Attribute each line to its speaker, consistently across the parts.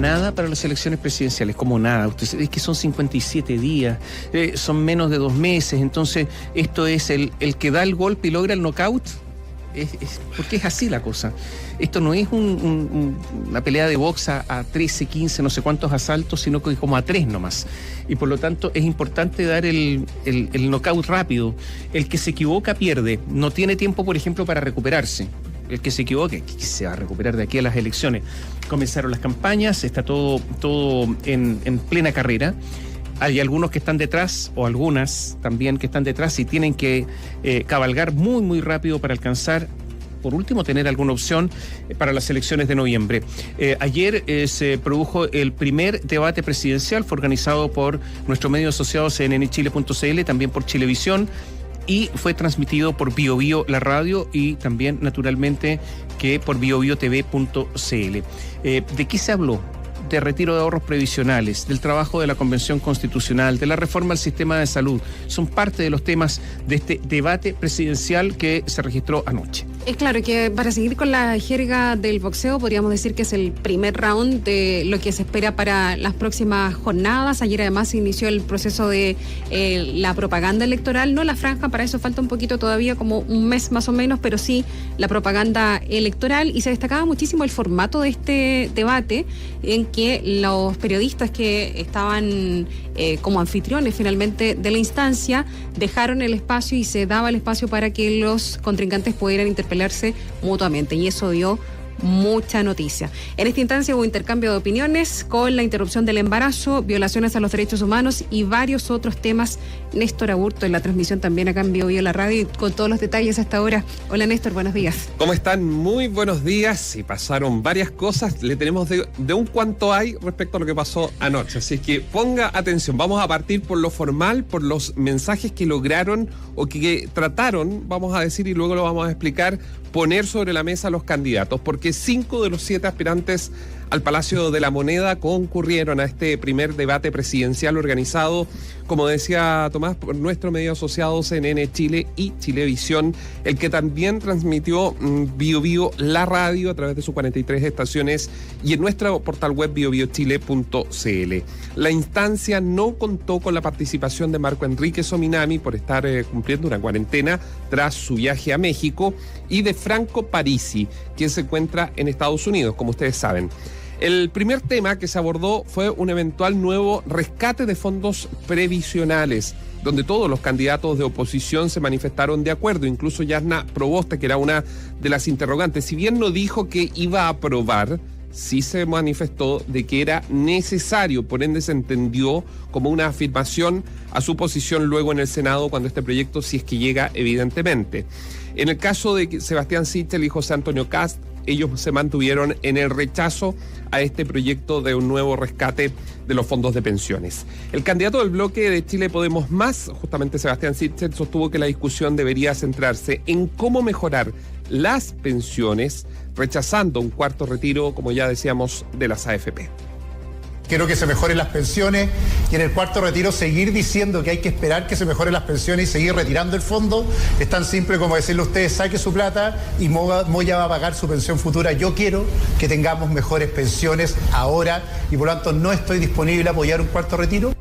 Speaker 1: nada para las elecciones presidenciales, como nada. Usted, es que son 57 días, son menos de 2 meses, entonces esto es el que da el golpe y logra el knockout. Porque es así la cosa. Esto no es una pelea de box a 13, 15, no sé cuántos asaltos, sino que como a 3 nomás. Y por lo tanto es importante dar el knockout rápido. El que se equivoca pierde. No tiene tiempo, por ejemplo, para recuperarse. El que se equivoque, que se va a recuperar de aquí a las elecciones. Comenzaron las campañas, está todo en plena carrera. Hay algunos que están detrás, o algunas también que están detrás y tienen que cabalgar muy, muy rápido para alcanzar, por último, tener alguna opción para las elecciones de noviembre. Ayer se produjo el primer debate presidencial, fue organizado por nuestro medio asociado cnnchile.cl, también por Chilevisión, y fue transmitido por BioBio, la radio, y también, naturalmente, que por biobiotv.cl. ¿De qué se habló? De retiro de ahorros previsionales, del trabajo de la Convención Constitucional, de la reforma al sistema de salud. Son parte de los temas de este debate presidencial que se registró anoche.
Speaker 2: Es claro que, para seguir con la jerga del boxeo, podríamos decir que es el primer round de lo que se espera para las próximas jornadas. Ayer además se inició el proceso de la propaganda electoral, no la franja, para eso falta un poquito todavía, como un mes más o menos, pero sí la propaganda electoral, y se destacaba muchísimo el formato de este debate, en que los periodistas que estaban como anfitriones finalmente de la instancia dejaron el espacio y se daba el espacio para que los contrincantes pudieran interpelarse mutuamente, y eso dio mucha noticia. En esta instancia hubo intercambio de opiniones con la interrupción del embarazo, violaciones a los derechos humanos y varios otros temas. Néstor Aburto en la transmisión también acá en BioBio la radio, y con todos los detalles hasta ahora. Hola Néstor, buenos días.
Speaker 3: ¿Cómo están? Muy buenos días. Y pasaron varias cosas. Le tenemos de un cuanto hay respecto a lo que pasó anoche. Así que ponga atención. Vamos a partir por lo formal, por los mensajes que lograron o que trataron, vamos a decir, y luego lo vamos a explicar, poner sobre la mesa a los candidatos, porque 5 de los 7 aspirantes al Palacio de la Moneda concurrieron a este primer debate presidencial organizado, como decía Tomás, por nuestro medio asociado CNN Chile y Chilevisión, el que también transmitió BioBio la radio a través de sus 43 estaciones y en nuestro portal web biobiochile.cl. La instancia no contó con la participación de Marco Enrique Sominami por estar cumpliendo una cuarentena tras su viaje a México, y de Franco Parisi, quien se encuentra en Estados Unidos, como ustedes saben. El primer tema que se abordó fue un eventual nuevo rescate de fondos previsionales, donde todos los candidatos de oposición se manifestaron de acuerdo, incluso Yasna Proboste, que era una de las interrogantes. Si bien no dijo que iba a aprobar, sí se manifestó de que era necesario, por ende se entendió como una afirmación a su posición luego en el Senado cuando este proyecto, si es que llega, evidentemente. En el caso de Sebastián Sichel y José Antonio Kast, ellos se mantuvieron en el rechazo a este proyecto de un nuevo rescate de los fondos de pensiones. El candidato del bloque de Chile Podemos Más, justamente Sebastián Sichel, sostuvo que la discusión debería centrarse en cómo mejorar las pensiones, rechazando un cuarto retiro, como ya decíamos, de las AFP.
Speaker 4: Quiero que se mejoren las pensiones y en el cuarto retiro seguir diciendo que hay que esperar que se mejoren las pensiones y seguir retirando el fondo. Es tan simple como decirle a ustedes, saque su plata y Moya va a pagar su pensión futura. Yo quiero que tengamos mejores pensiones ahora y por lo tanto no estoy disponible a apoyar un cuarto retiro.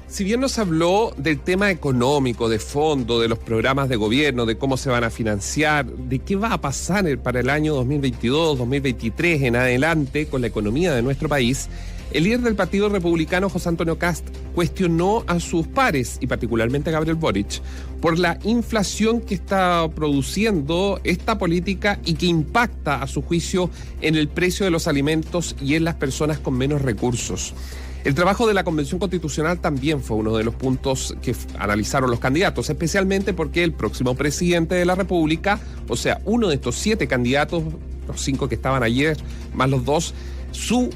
Speaker 3: Si bien nos habló del tema económico, de fondo, de los programas de gobierno, de cómo se van a financiar, de qué va a pasar para el año 2022, 2023 en adelante con la economía de nuestro país, el líder del Partido Republicano, José Antonio Kast, cuestionó a sus pares, y particularmente a Gabriel Boric, por la inflación que está produciendo esta política y que impacta, a su juicio, en el precio de los alimentos y en las personas con menos recursos. El trabajo de la Convención Constitucional también fue uno de los puntos que analizaron los candidatos, especialmente porque el próximo presidente de la República, o sea, uno de estos 7 candidatos, los 5 que estaban ayer, más los 2, su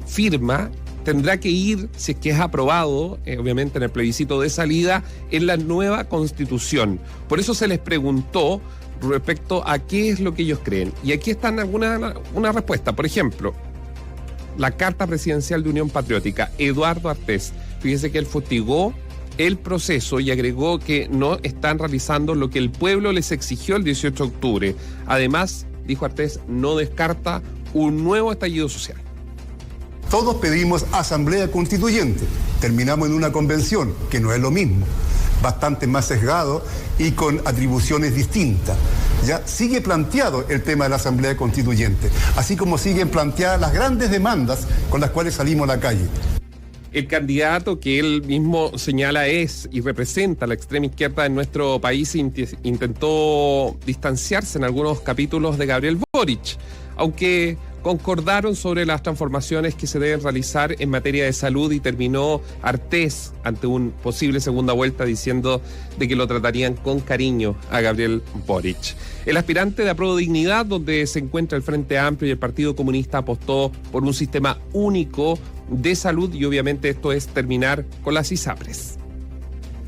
Speaker 3: firma tendrá que ir, si es que es aprobado, obviamente en el plebiscito de salida, en la nueva Constitución. Por eso se les preguntó respecto a qué es lo que ellos creen. Y aquí están una respuesta. Por ejemplo, la Carta Presidencial de Unión Patriótica, Eduardo Artés, fíjese que él fustigó el proceso y agregó que no están realizando lo que el pueblo les exigió el 18 de octubre. Además, dijo Artés, no descarta un nuevo estallido social.
Speaker 5: Todos pedimos asamblea constituyente. Terminamos en una convención, que no es lo mismo, bastante más sesgado y con atribuciones distintas. Ya sigue planteado el tema de la asamblea constituyente, así como siguen planteadas las grandes demandas con las cuales salimos a la calle.
Speaker 3: El candidato que él mismo señala es y representa la extrema izquierda en nuestro país intentó distanciarse en algunos capítulos de Gabriel Boric, aunque concordaron sobre las transformaciones que se deben realizar en materia de salud y terminó Artés ante una posible segunda vuelta diciendo de que lo tratarían con cariño a Gabriel Boric. El aspirante de Apruebo Dignidad, donde se encuentra el Frente Amplio y el Partido Comunista, apostó por un sistema único de salud y obviamente esto es terminar con las ISAPRES.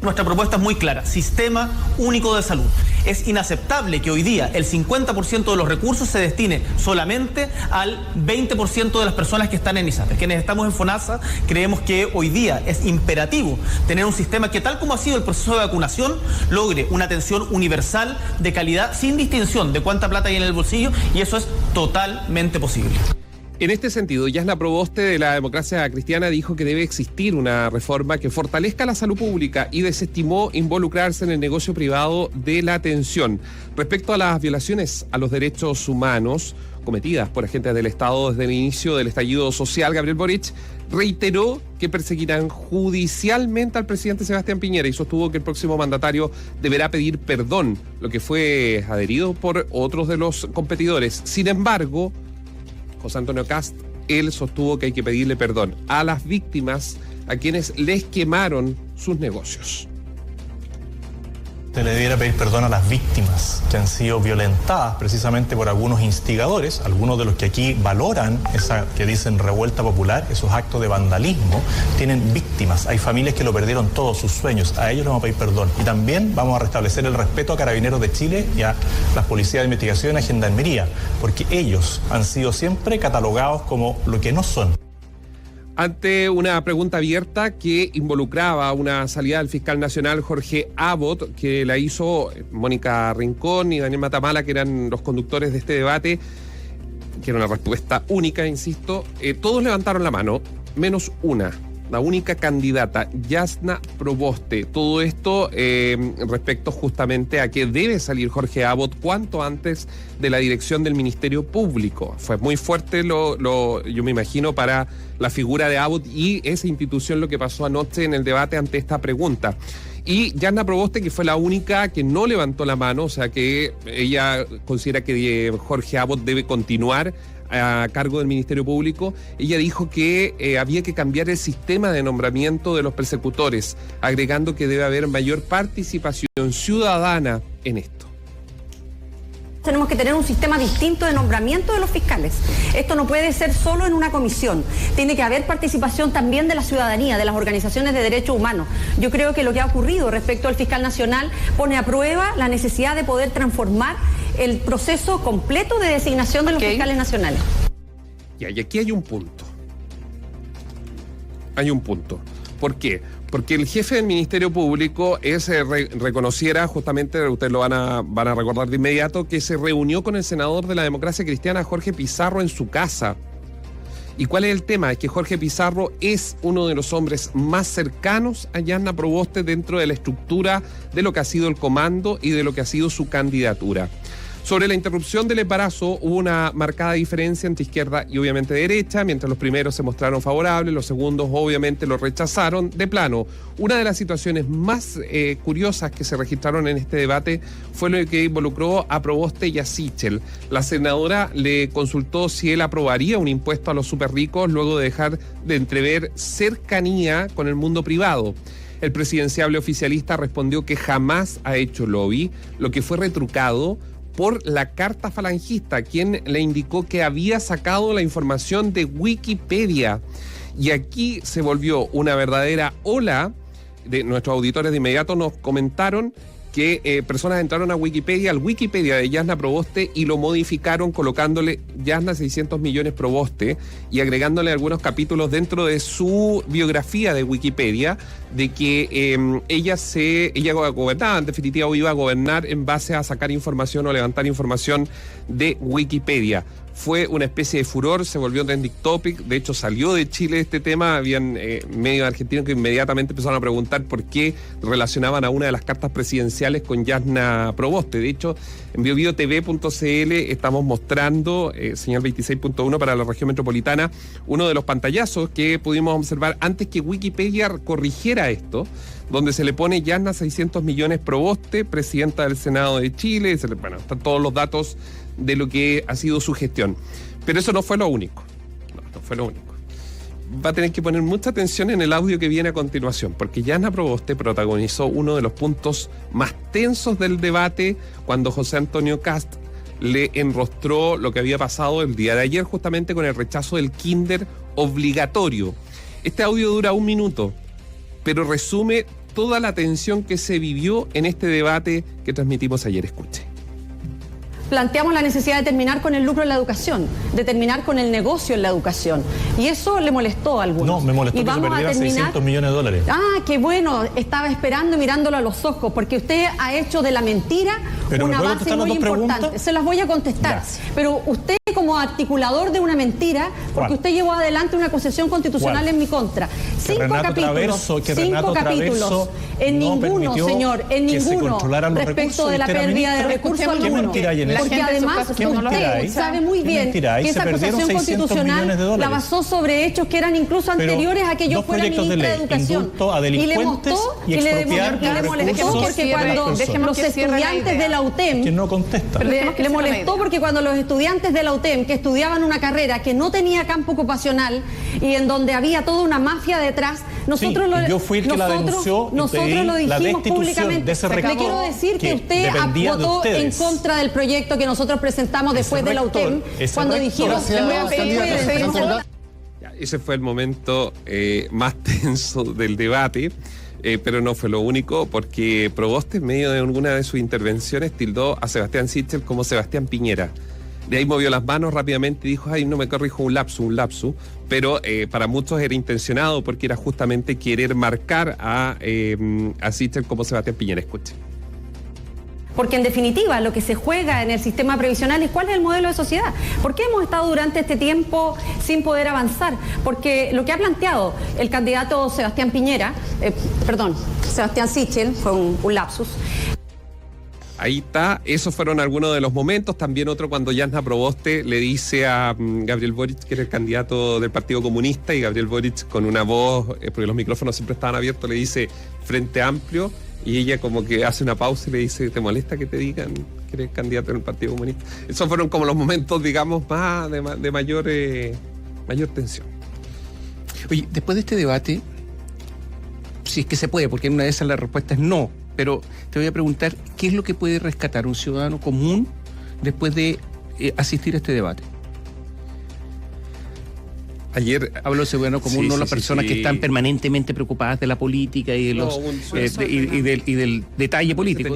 Speaker 6: Nuestra propuesta es muy clara, sistema único de salud. Es inaceptable que hoy día el 50% de los recursos se destine solamente al 20% de las personas que están en ISAPRES. Quienes estamos en FONASA creemos que hoy día es imperativo tener un sistema que, tal como ha sido el proceso de vacunación, logre una atención universal de calidad sin distinción de cuánta plata hay en el bolsillo, y eso es totalmente posible.
Speaker 3: En este sentido, Yasna Proboste de la Democracia Cristiana dijo que debe existir una reforma que fortalezca la salud pública y desestimó involucrarse en el negocio privado de la atención. Respecto a las violaciones a los derechos humanos cometidas por agentes del Estado desde el inicio del estallido social, Gabriel Boric reiteró que perseguirán judicialmente al presidente Sebastián Piñera y sostuvo que el próximo mandatario deberá pedir perdón, lo que fue adherido por otros de los competidores. Sin embargo, José Antonio Kast, él sostuvo que hay que pedirle perdón a las víctimas, a quienes les quemaron sus negocios.
Speaker 7: Se le debiera pedir perdón a las víctimas que han sido violentadas precisamente por algunos instigadores, algunos de los que aquí valoran esa que dicen revuelta popular, esos actos de vandalismo, tienen víctimas. Hay familias que lo perdieron todos sus sueños, a ellos les vamos a pedir perdón. Y también vamos a restablecer el respeto a Carabineros de Chile y a las policías de investigación y a Gendarmería, porque ellos han sido siempre catalogados como lo que no son.
Speaker 3: Ante una pregunta abierta que involucraba una salida del fiscal nacional Jorge Abbott, que la hizo Mónica Rincón y Daniel Matamala, que eran los conductores de este debate, que era una respuesta única, insisto, todos levantaron la mano, menos una, la única candidata, Yasna Proboste. Todo esto respecto justamente a que debe salir Jorge Abbott cuanto antes de la dirección del Ministerio Público. Fue muy fuerte yo me imagino, para la figura de Abbott y esa institución lo que pasó anoche en el debate ante esta pregunta. Y Yasna Proboste, que fue la única que no levantó la mano, o sea que ella considera que Jorge Abbott debe continuar a cargo del Ministerio Público. Ella dijo que había que cambiar el sistema de nombramiento de los persecutores, agregando que debe haber mayor participación ciudadana en esto.
Speaker 8: Tenemos que tener un sistema distinto de nombramiento de los fiscales. Esto no puede ser solo en una comisión. Tiene que haber participación también de la ciudadanía, de las organizaciones de derechos humanos. Yo creo que lo que ha ocurrido respecto al fiscal nacional pone a prueba la necesidad de poder transformar el proceso completo de designación de los fiscales nacionales.
Speaker 3: Y aquí hay un punto. ¿Por qué? Porque el jefe del Ministerio Público reconociera, justamente, ustedes lo van a recordar de inmediato, que se reunió con el senador de la Democracia Cristiana, Jorge Pizarro, en su casa. ¿Y cuál es el tema? Es que Jorge Pizarro es uno de los hombres más cercanos a Yasna Proboste dentro de la estructura de lo que ha sido el comando y de lo que ha sido su candidatura. Sobre la interrupción del embarazo hubo una marcada diferencia entre izquierda y obviamente derecha, mientras los primeros se mostraron favorables, los segundos obviamente lo rechazaron de plano. Una de las situaciones más curiosas que se registraron en este debate fue lo que involucró a Proboste y a Sichel. La senadora le consultó si él aprobaría un impuesto a los superricos luego de dejar de entrever cercanía con el mundo privado. El presidenciable oficialista respondió que jamás ha hecho lobby, lo que fue retrucado por la carta falangista, quien le indicó que había sacado la información de Wikipedia. Y aquí se volvió una verdadera ola. Nuestros auditores de inmediato nos comentaron que personas entraron a Wikipedia, al Wikipedia de Yasna Proboste, y lo modificaron colocándole Yasna 600 millones Proboste y agregándole algunos capítulos dentro de su biografía de Wikipedia de que ella gobernaba, en definitiva iba a gobernar en base a sacar información o levantar información de Wikipedia. fue una especie de furor, se volvió trending topic, de hecho salió de Chile este tema, habían medios argentinos que inmediatamente empezaron a preguntar por qué relacionaban a una de las cartas presidenciales con Yasna Proboste. De hecho, en biobiotv.cl estamos mostrando, señal 26.1 para la región metropolitana, uno de los pantallazos que pudimos observar antes que Wikipedia corrigiera esto, donde se le pone Yasna 600 millones Proboste, presidenta del Senado de Chile, están todos los datos de lo que ha sido su gestión. Pero eso no fue lo único. No fue lo único. Va a tener que poner mucha atención en el audio que viene a continuación, porque Yasna Proboste protagonizó uno de los puntos más tensos del debate cuando José Antonio Kast le enrostró lo que había pasado el día de ayer justamente con el rechazo del kinder obligatorio. Este audio dura 1 minuto, pero resume toda la tensión que se vivió en este debate que transmitimos ayer. Escuche.
Speaker 8: Planteamos la necesidad de terminar con el lucro en la educación, de terminar con el negocio en la educación. Y eso le molestó a algunos.
Speaker 7: No, me molestó que se perdieran 600 millones de dólares.
Speaker 8: Ah, qué bueno, estaba esperando y mirándolo a los ojos, porque usted ha hecho de la mentira una base muy importante. Se las voy a contestar. Gracias. Pero usted, como articulador de una mentira, porque usted llevó adelante una acusación constitucional en mi contra. 5 capítulos. En ninguno, señor, en ninguno, respecto de la pérdida de recursos alguno. Porque además usted sabe muy bien que esa acusación constitucional la basó sobre hechos que eran incluso anteriores a que yo fuera ministra de Educación. Y le molestó porque cuando los estudiantes de la UTEM, le molestó porque cuando los estudiantes de la UTEM que estudiaban una carrera que no tenía campo ocupacional y en donde había toda una mafia detrás, nosotros lo dijimos públicamente. Le quiero decir que usted votó en contra del proyecto que nosotros presentamos después de la UTEM, cuando dijimos
Speaker 3: ese fue el momento más tenso del debate, pero no fue lo único, porque Proboste, en medio de alguna de sus intervenciones, tildó a Sebastián Sichel como Sebastián Piñera. De ahí movió las manos rápidamente y dijo, ay, no me corrijo, un lapsus, pero para muchos era intencionado porque era justamente querer marcar a Sichel como Sebastián Piñera. Escuche.
Speaker 8: Porque en definitiva lo que se juega en el sistema previsional es cuál es el modelo de sociedad. ¿Por qué hemos estado durante este tiempo sin poder avanzar? Porque lo que ha planteado el candidato Sebastián Sichel, fue un lapsus.
Speaker 3: Ahí está, esos fueron algunos de los momentos. También otro cuando Yasna Proboste le dice a Gabriel Boric, que era el candidato del Partido Comunista, y Gabriel Boric con una voz, porque los micrófonos siempre estaban abiertos, le dice Frente Amplio, y ella como que hace una pausa y le dice, ¿te molesta que te digan que eres candidato del Partido Comunista? Esos fueron como los momentos, digamos, más de mayor tensión.
Speaker 1: Oye, después de este debate, si es que se puede, porque en una de esas la respuesta es no, pero te voy a preguntar, ¿qué es lo que puede rescatar un ciudadano común después de asistir a este debate?
Speaker 3: Ayer
Speaker 1: hablo de ciudadano común, no las personas que están permanentemente preocupadas de la política y del detalle político.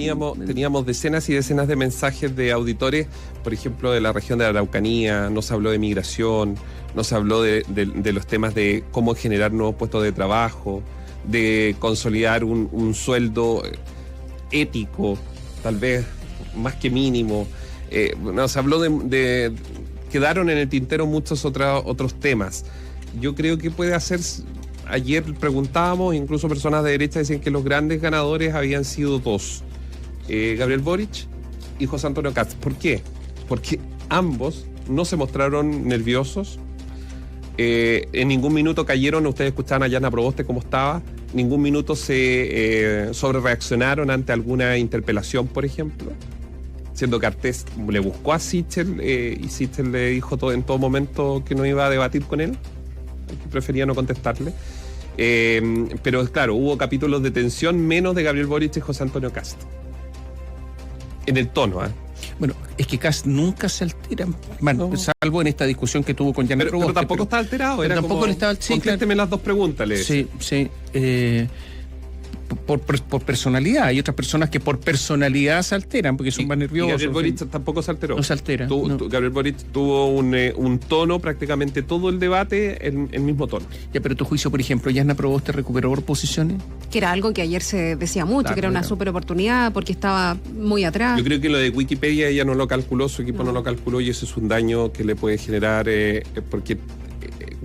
Speaker 3: Teníamos decenas y decenas de mensajes de auditores, por ejemplo, de la región de la Araucanía. Nos habló de migración, nos habló de los temas de cómo generar nuevos puestos de trabajo, de consolidar un sueldo ético, tal vez más que mínimo. Nos habló de quedaron en el tintero muchos otros temas. Yo creo que puede hacer... Ayer preguntábamos, incluso personas de derecha decían que los grandes ganadores habían sido dos. Gabriel Boric y José Antonio Kast. ¿Por qué? Porque ambos no se mostraron nerviosos. En ningún minuto cayeron, ustedes escuchaban a Yasna Proboste cómo estaba, ningún minuto se sobrereaccionaron ante alguna interpelación, por ejemplo. Siendo que Artés le buscó a Sichel y Sichel le dijo en todo momento que no iba a debatir con él, que prefería no contestarle. Pero claro, hubo capítulos de tensión menos de Gabriel Boric y José Antonio Kast. En el tono,
Speaker 1: Bueno, es que Kast nunca se altera, salvo en esta discusión que tuvo con Yasna Proboste.
Speaker 3: Pero tampoco está alterado. Era
Speaker 1: tampoco
Speaker 3: como,
Speaker 1: le estaba...
Speaker 3: contésteme las dos preguntas.
Speaker 1: Sí. por personalidad. Hay otras personas que por personalidad se alteran porque son más nerviosos.
Speaker 3: Gabriel Boric tampoco se alteró.
Speaker 1: No se altera.
Speaker 3: Gabriel Boric tuvo un tono, prácticamente todo el debate, el mismo tono.
Speaker 1: Ya, pero tu juicio, por ejemplo, Jasna Proboste recuperó posiciones.
Speaker 2: Que era algo que ayer se decía mucho,
Speaker 1: Claro,
Speaker 2: que era una
Speaker 1: claro.
Speaker 2: súper oportunidad porque estaba muy atrás.
Speaker 3: Yo creo que lo de Wikipedia ella no lo calculó, su equipo no lo calculó, y eso es un daño que le puede generar, porque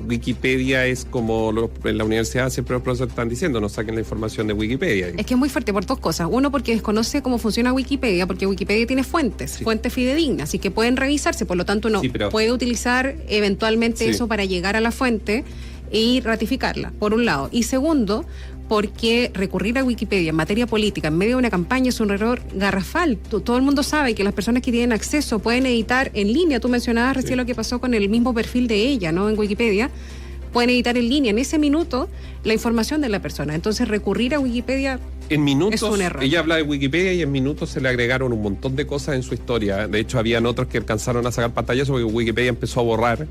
Speaker 3: Wikipedia es como en la universidad siempre los profesores están diciendo, no saquen la información de Wikipedia.
Speaker 2: Es que es muy fuerte por dos cosas. Uno, porque desconoce cómo funciona Wikipedia, porque Wikipedia tiene fuentes fidedignas, y que pueden revisarse, por lo tanto uno puede utilizar eventualmente eso para llegar a la fuente y ratificarla, por un lado. Y segundo, porque recurrir a Wikipedia en materia política en medio de una campaña es un error garrafal. Todo el mundo sabe que las personas que tienen acceso pueden editar en línea. Tú mencionabas recién lo que pasó con el mismo perfil de ella, ¿no? En Wikipedia. Pueden editar en línea en ese minuto la información de la persona. Entonces recurrir a Wikipedia
Speaker 3: en minutos,
Speaker 2: es un error.
Speaker 3: Ella habla de Wikipedia y en minutos se le agregaron un montón de cosas en su historia. De hecho, habían otros que alcanzaron a sacar pantallas porque Wikipedia empezó a borrar.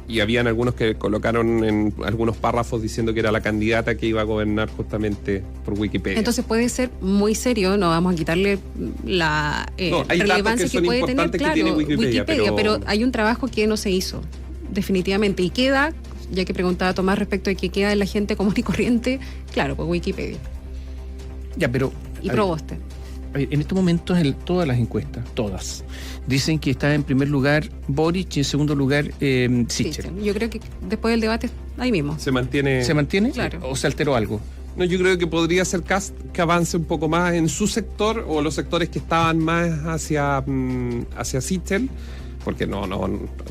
Speaker 3: Y habían algunos que colocaron en algunos párrafos diciendo que era la candidata que iba a gobernar justamente por Wikipedia.
Speaker 2: Entonces puede ser muy serio, no vamos a quitarle la relevancia que puede tener, claro, Wikipedia, pero hay un trabajo que no se hizo, definitivamente, y queda, ya que preguntaba Tomás respecto de que queda en la gente común y corriente, claro, pues Wikipedia.
Speaker 1: Ya, pero...
Speaker 2: Y Proboste.
Speaker 1: En estos momentos, todas las encuestas, todas, dicen que está en primer lugar Boric y en segundo lugar Sichel.
Speaker 2: Yo creo que después del debate, ahí mismo.
Speaker 3: ¿Se mantiene?
Speaker 1: ¿Se mantiene?
Speaker 2: Claro.
Speaker 1: ¿O se alteró algo?
Speaker 3: No, yo creo que podría ser Kast que avance un poco más en su sector o los sectores que estaban más hacia Sichel, porque no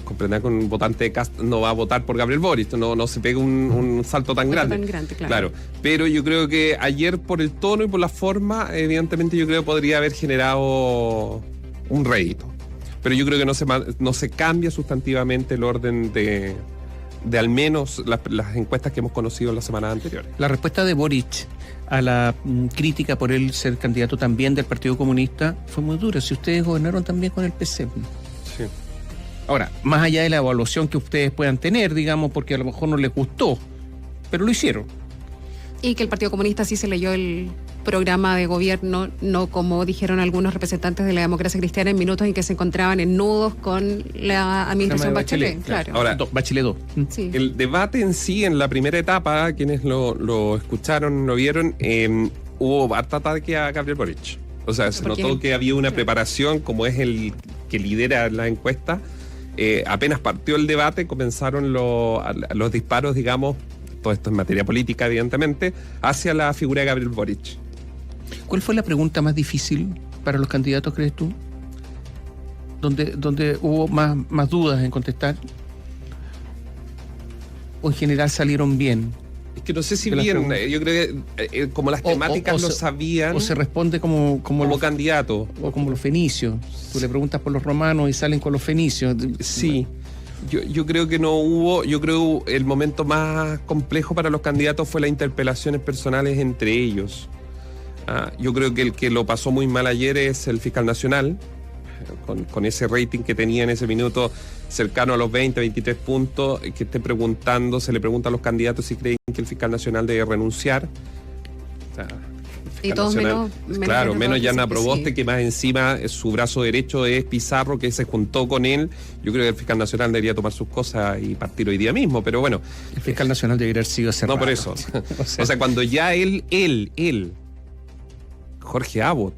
Speaker 3: comprender que un votante de Kast no va a votar por Gabriel Boric, no se pega un salto tan grande. Claro. Pero yo creo que ayer, por el tono y por la forma, evidentemente yo creo que podría haber generado un rédito. Pero yo creo que no se cambia sustantivamente el orden de al menos las encuestas que hemos conocido en las semanas anteriores.
Speaker 1: La respuesta de Boric a la crítica por él ser candidato también del Partido Comunista fue muy dura. Si ustedes gobernaron también con el PC.
Speaker 3: Sí.
Speaker 1: Ahora, más allá de la evaluación que ustedes puedan tener, digamos, porque a lo mejor no les gustó, pero lo hicieron.
Speaker 2: Y que el Partido Comunista sí se leyó el programa de gobierno, no como dijeron algunos representantes de la democracia cristiana en minutos en que se encontraban en nudos con la administración Bachelet. Claro.
Speaker 3: Ahora,
Speaker 1: Bachelet 2.
Speaker 2: Sí.
Speaker 3: El debate en sí, en la primera etapa, quienes lo escucharon, lo vieron, hubo harta ataque a Gabriel Boric. O sea, se notó que había una preparación, como es el que lidera la encuesta. Apenas partió el debate, comenzaron los disparos, digamos, todo esto en materia política, evidentemente, hacia la figura de Gabriel Boric.
Speaker 1: ¿Cuál fue la pregunta más difícil para los candidatos, crees tú? ¿Donde hubo más dudas en contestar? ¿O en general salieron bien?
Speaker 3: Es que no sé si bien, yo creo que como las temáticas lo sabían.
Speaker 1: O se responde como los
Speaker 3: candidato.
Speaker 1: O como los fenicios. Tú le preguntas por los romanos y salen con los fenicios.
Speaker 3: Sí. Yo creo que no hubo, yo creo el momento más complejo para los candidatos fue las interpelaciones personales entre ellos. Yo creo que el que lo pasó muy mal ayer es el fiscal nacional, con ese rating que tenía en ese minuto cercano a los 20, 23 puntos, que esté preguntando, se le pregunta a los candidatos si creen que el fiscal nacional debe renunciar. O sea,
Speaker 2: y todos menos
Speaker 3: Jasna Proboste, que más encima su brazo derecho es Pizarro, que se juntó con él. Yo creo que el fiscal nacional debería tomar sus cosas y partir hoy día mismo, pero bueno.
Speaker 1: El fiscal nacional debería haber sido cerrado.
Speaker 3: No, por eso. O sea, cuando ya él, Jorge Abbott,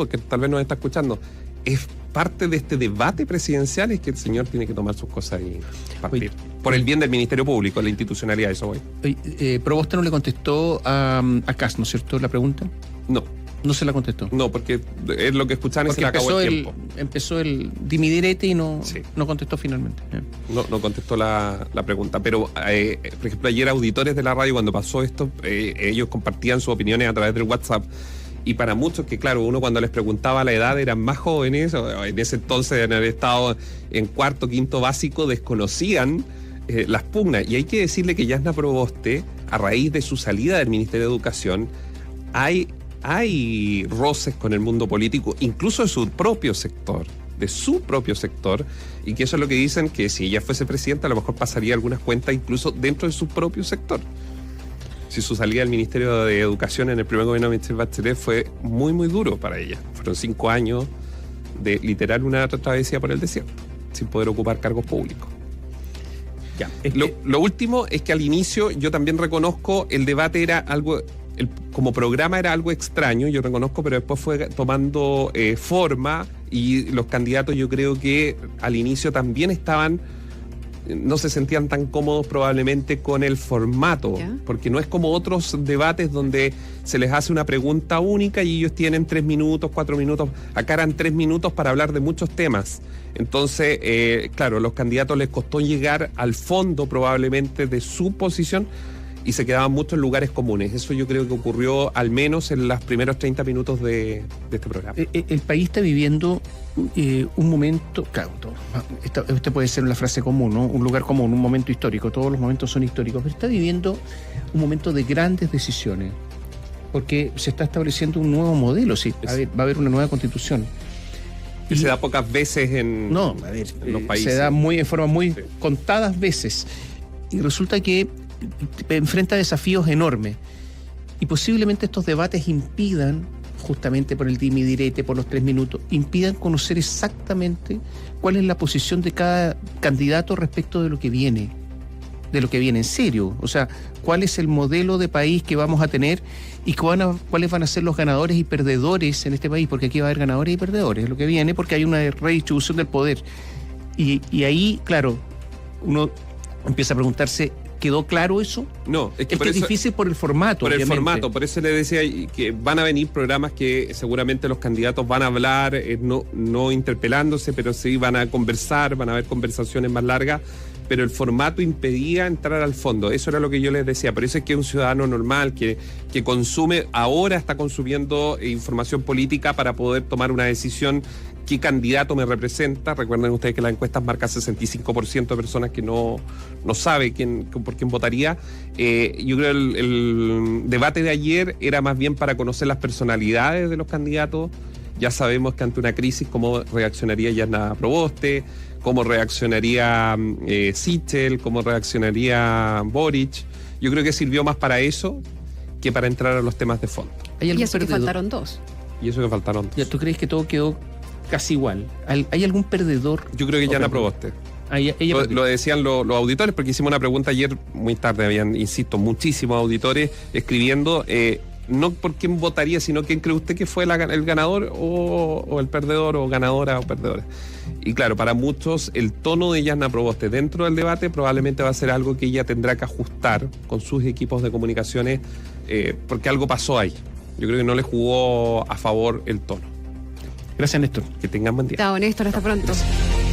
Speaker 3: que tal vez nos está escuchando, es parte de este debate presidencial, es que el señor tiene que tomar sus cosas y partir. Por el bien del Ministerio Público, la institucionalidad, eso voy.
Speaker 1: Proboste no le contestó a Kast, ¿no es cierto, la pregunta? No se la contestó.
Speaker 3: No, porque es lo que escucharon y se le acabó el tiempo.
Speaker 1: Empezó el dimidirete y no contestó finalmente.
Speaker 3: No contestó la pregunta. Pero, por ejemplo, ayer auditores de la radio, cuando pasó esto, ellos compartían sus opiniones a través del WhatsApp. Y para muchos que, claro, uno cuando les preguntaba la edad eran más jóvenes, o en ese entonces en haber estado en cuarto, quinto básico, desconocían las pugnas. Y hay que decirle que Jasna Proboste, a raíz de su salida del Ministerio de Educación, hay roces con el mundo político, incluso de su propio sector, y que eso es lo que dicen, que si ella fuese presidenta a lo mejor pasaría algunas cuentas incluso dentro de su propio sector. si su salida del Ministerio de Educación en el primer gobierno de Michelle Bachelet fue muy, muy duro para ella. Fueron 5 años de literal una travesía por el desierto, sin poder ocupar cargos públicos.
Speaker 1: Ya,
Speaker 3: lo último es que al inicio yo también reconozco el debate era algo, como programa era algo extraño, yo reconozco, pero después fue tomando forma y los candidatos yo creo que al inicio también no se sentían tan cómodos probablemente con el formato, porque no es como otros debates donde se les hace una pregunta única y ellos tienen 3 minutos, 4 minutos, acá eran 3 minutos para hablar de muchos temas. Entonces, claro, a los candidatos les costó llegar al fondo probablemente de su posición y se quedaban mucho en lugares comunes. Eso yo creo que ocurrió al menos en los primeros 30 minutos de este programa.
Speaker 1: El país está viviendo un momento, claro, este puede ser una frase común, ¿no? Un lugar común, un momento histórico, todos los momentos son históricos, pero está viviendo un momento de grandes decisiones, porque se está estableciendo un nuevo modelo, sí, va a haber una nueva constitución.
Speaker 3: Que se da pocas veces en los países.
Speaker 1: Se da en forma muy contadas veces. Y resulta que enfrenta desafíos enormes. Y posiblemente estos debates impidan, justamente por el dime y direte, por los 3 minutos, impidan conocer exactamente cuál es la posición de cada candidato respecto de lo que viene en serio. O sea, cuál es el modelo de país que vamos a tener y cuáles van a ser los ganadores y perdedores en este país, porque aquí va a haber ganadores y perdedores, es lo que viene, porque hay una redistribución del poder. Y ahí, claro, uno empieza a preguntarse, ¿quedó claro eso?
Speaker 3: No, es que
Speaker 1: es difícil por el formato.
Speaker 3: Por
Speaker 1: obviamente.
Speaker 3: el formato, por eso le decía que van a venir programas que seguramente los candidatos van a hablar, no interpelándose, pero sí van a conversar, van a haber conversaciones más largas, pero el formato impedía entrar al fondo. Eso era lo que yo les decía. Por eso es que un ciudadano normal que consume, ahora está consumiendo información política para poder tomar una decisión. ¿Qué candidato me representa? Recuerden ustedes que las encuestas marcan 65% de personas que no sabe por quién votaría. Yo creo que el debate de ayer era más bien para conocer las personalidades de los candidatos. Ya sabemos que ante una crisis cómo reaccionaría Jasna Proboste, cómo reaccionaría Sichel, cómo reaccionaría Boric. Yo creo que sirvió más para eso que para entrar a los temas de fondo.
Speaker 2: Y eso que faltaron 2.
Speaker 3: Y eso que faltaron 2.
Speaker 1: ¿Tú crees que todo quedó casi igual? ¿Hay algún perdedor?
Speaker 3: Yo creo que Jasna Proboste. Lo decían los auditores, porque hicimos una pregunta ayer muy tarde, habían, insisto, muchísimos auditores escribiendo, no por quién votaría, sino quién cree usted que fue el ganador o el perdedor, o ganadora o perdedora. Y claro, para muchos el tono de Jasna Proboste dentro del debate probablemente va a ser algo que ella tendrá que ajustar con sus equipos de comunicaciones, porque algo pasó ahí. Yo creo que no le jugó a favor el tono.
Speaker 1: Gracias, Néstor.
Speaker 3: Que tengan buen día.
Speaker 2: Chao, Néstor, hasta pronto.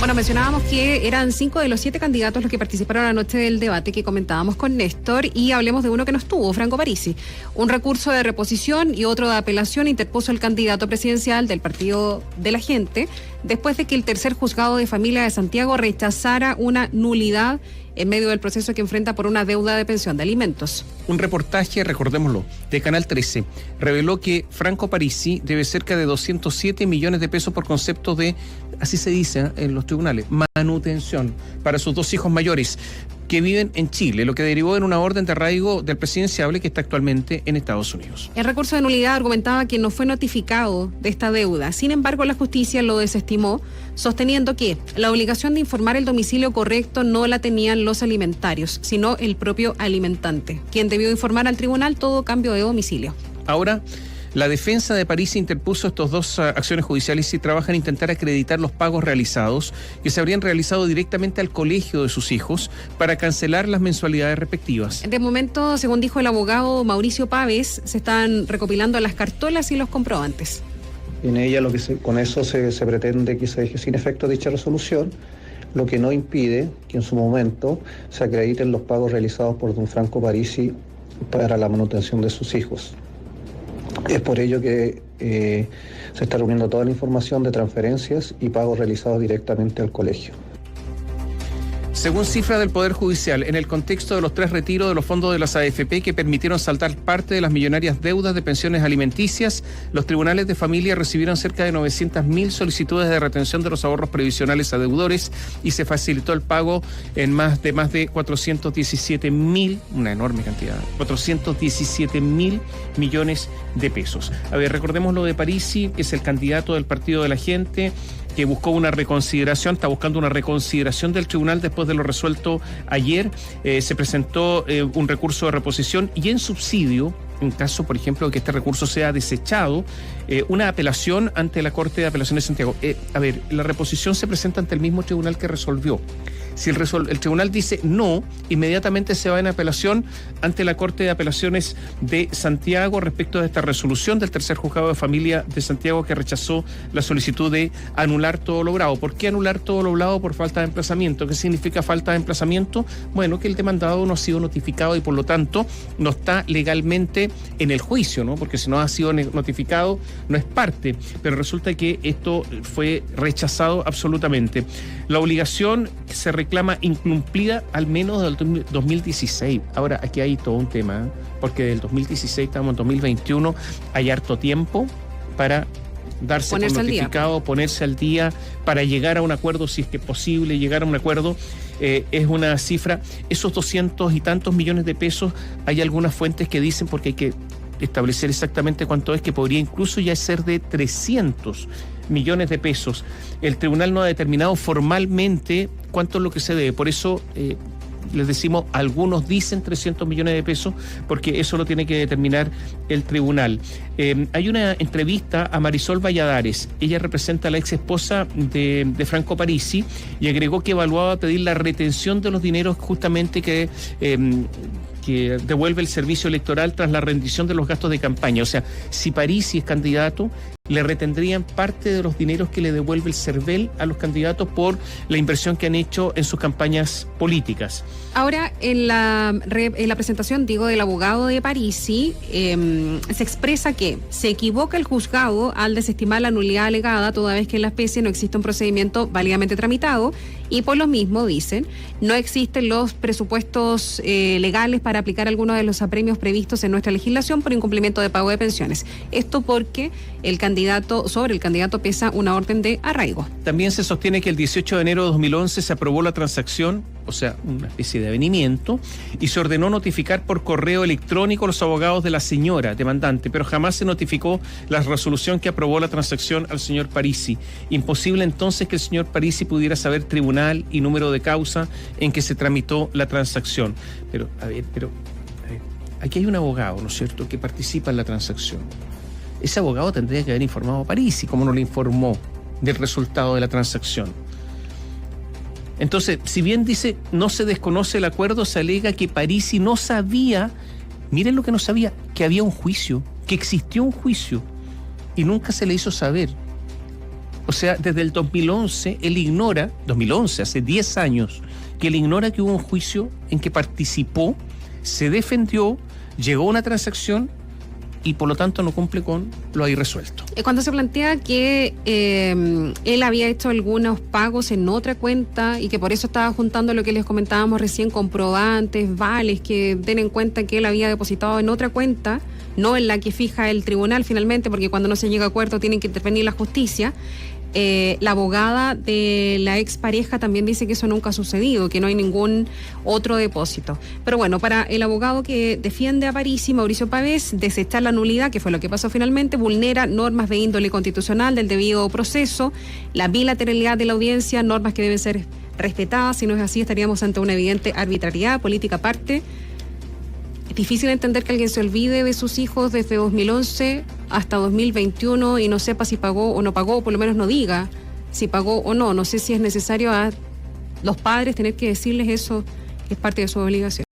Speaker 2: Bueno, mencionábamos que eran 5 de los 7 candidatos los que participaron anoche del debate que comentábamos con Néstor, y hablemos de uno que no estuvo, Franco Parisi. Un recurso de reposición y otro de apelación interpuso el candidato presidencial del Partido de la Gente después de que el tercer juzgado de familia de Santiago rechazara una nulidad en medio del proceso que enfrenta por una deuda de pensión de alimentos.
Speaker 1: Un reportaje, recordémoslo, de Canal 13, reveló que Franco Parisi debe cerca de 207 millones de pesos por concepto de, así se dice en los tribunales, manutención para sus 2 hijos mayores que viven en Chile, lo que derivó en una orden de arraigo del presidenciable que está actualmente en Estados Unidos.
Speaker 2: El recurso de nulidad argumentaba que no fue notificado de esta deuda. Sin embargo, la justicia lo desestimó, sosteniendo que la obligación de informar el domicilio correcto no la tenían los alimentarios, sino el propio alimentante, quien debió informar al tribunal todo cambio de domicilio.
Speaker 1: Ahora, la defensa de Parisi interpuso estas 2 acciones judiciales y trabaja en intentar acreditar los pagos realizados que se habrían realizado directamente al colegio de sus hijos para cancelar las mensualidades respectivas.
Speaker 2: De momento, según dijo el abogado Mauricio Pávez, se están recopilando las cartolas y los comprobantes.
Speaker 9: En ella con eso se pretende que se deje sin efecto dicha resolución, lo que no impide que en su momento se acrediten los pagos realizados por don Franco Parisi para la manutención de sus hijos. Es por ello que se está reuniendo toda la información de transferencias y pagos realizados directamente al colegio.
Speaker 1: Según cifras del Poder Judicial, en el contexto de los 3 retiros de los fondos de las AFP que permitieron saltar parte de las millonarias deudas de pensiones alimenticias, los tribunales de familia recibieron cerca de 900.000 solicitudes de retención de los ahorros previsionales a deudores y se facilitó el pago en más de 417.000, una enorme cantidad, 417.000 millones de pesos. A ver, recordemos lo de Parisi, que es el candidato del Partido de la Gente, que buscó una reconsideración, está buscando una reconsideración del tribunal después de lo resuelto ayer. Se presentó un recurso de reposición y en subsidio, en caso, por ejemplo, de que este recurso sea desechado, una apelación ante la Corte de Apelaciones de Santiago. A ver, la reposición se presenta ante el mismo tribunal que resolvió. Si el tribunal dice no, inmediatamente se va en apelación ante la Corte de Apelaciones de Santiago respecto de esta resolución del tercer juzgado de familia de Santiago que rechazó la solicitud de anular todo lo logrado. ¿Por qué anular todo lo logrado? Por falta de emplazamiento. ¿Qué significa falta de emplazamiento? Bueno, que el demandado no ha sido notificado y por lo tanto no está legalmente en el juicio, ¿no? Porque si no ha sido notificado no es parte, pero resulta que esto fue rechazado absolutamente. La obligación se reclama incumplida al menos del 2016. Ahora, aquí hay todo un tema, porque del 2016 estamos en 2021, hay harto tiempo para darse por notificado, ponerse al día, para llegar a un acuerdo, si es que es posible llegar a un acuerdo. Es una cifra, esos 200 y tantos millones de pesos, hay algunas fuentes que dicen, porque hay que establecer exactamente cuánto es, que podría incluso ya ser de 300 millones de pesos. El tribunal no ha determinado formalmente cuánto es lo que se debe, por eso les decimos, algunos dicen 300 millones de pesos, porque eso lo tiene que determinar el tribunal. Hay una entrevista a Marisol Valladares, ella representa a la ex esposa de Franco Parisi y agregó que evaluaba pedir la retención de los dineros justamente que devuelve el servicio electoral tras la rendición de los gastos de campaña. O sea, si Parisi es candidato, le retendrían parte de los dineros que le devuelve el CERVEL a los candidatos por la inversión que han hecho en sus campañas políticas.
Speaker 2: Ahora, en la presentación, del abogado de Parisi, se expresa que se equivoca el juzgado al desestimar la nulidad alegada, toda vez que en la especie no existe un procedimiento válidamente tramitado, y por lo mismo, dicen, no existen los presupuestos legales para aplicar algunos de los apremios previstos en nuestra legislación por incumplimiento de pago de pensiones. Esto porque sobre el candidato pesa una orden de arraigo.
Speaker 1: También se sostiene que el 18 de enero de 2011 se aprobó la transacción, o sea, una especie de avenimiento, y se ordenó notificar por correo electrónico a los abogados de la señora demandante, pero jamás se notificó la resolución que aprobó la transacción al señor Parisi. Imposible entonces que el señor Parisi pudiera saber tribunal y número de causa en que se tramitó la transacción. Pero, aquí hay un abogado, ¿no es cierto?, que participa en la transacción. Ese abogado tendría que haber informado a Parisi, como no le informó del resultado de la transacción. Entonces, si bien dice no se desconoce el acuerdo, se alega que Parisi no sabía, miren lo que no sabía, que había un juicio, que existió un juicio, y nunca se le hizo saber. O sea, desde el 2011, él ignora, 2011, hace 10 años, que él ignora que hubo un juicio en que participó, se defendió, llegó a una transacción y por lo tanto no cumple con lo ahí resuelto.
Speaker 2: Cuando se plantea que él había hecho algunos pagos en otra cuenta y que por eso estaba juntando lo que les comentábamos recién, comprobantes, vales, que den en cuenta que él había depositado en otra cuenta, no en la que fija el tribunal finalmente, porque cuando no se llega a acuerdo tiene que intervenir la justicia. La abogada de la expareja también dice que eso nunca ha sucedido, que no hay ningún otro depósito. Pero bueno, para el abogado que defiende a Parisi, Mauricio Pavés, desechar la nulidad, que fue lo que pasó finalmente, vulnera normas de índole constitucional del debido proceso, la bilateralidad de la audiencia, normas que deben ser respetadas. Si no es así, estaríamos ante una evidente arbitrariedad política aparte. Es difícil entender que alguien se olvide de sus hijos desde 2011 hasta 2021 y no sepa si pagó o no pagó, o por lo menos no diga si pagó o no. No sé si es necesario a los padres tener que decirles eso, que es parte de su obligación.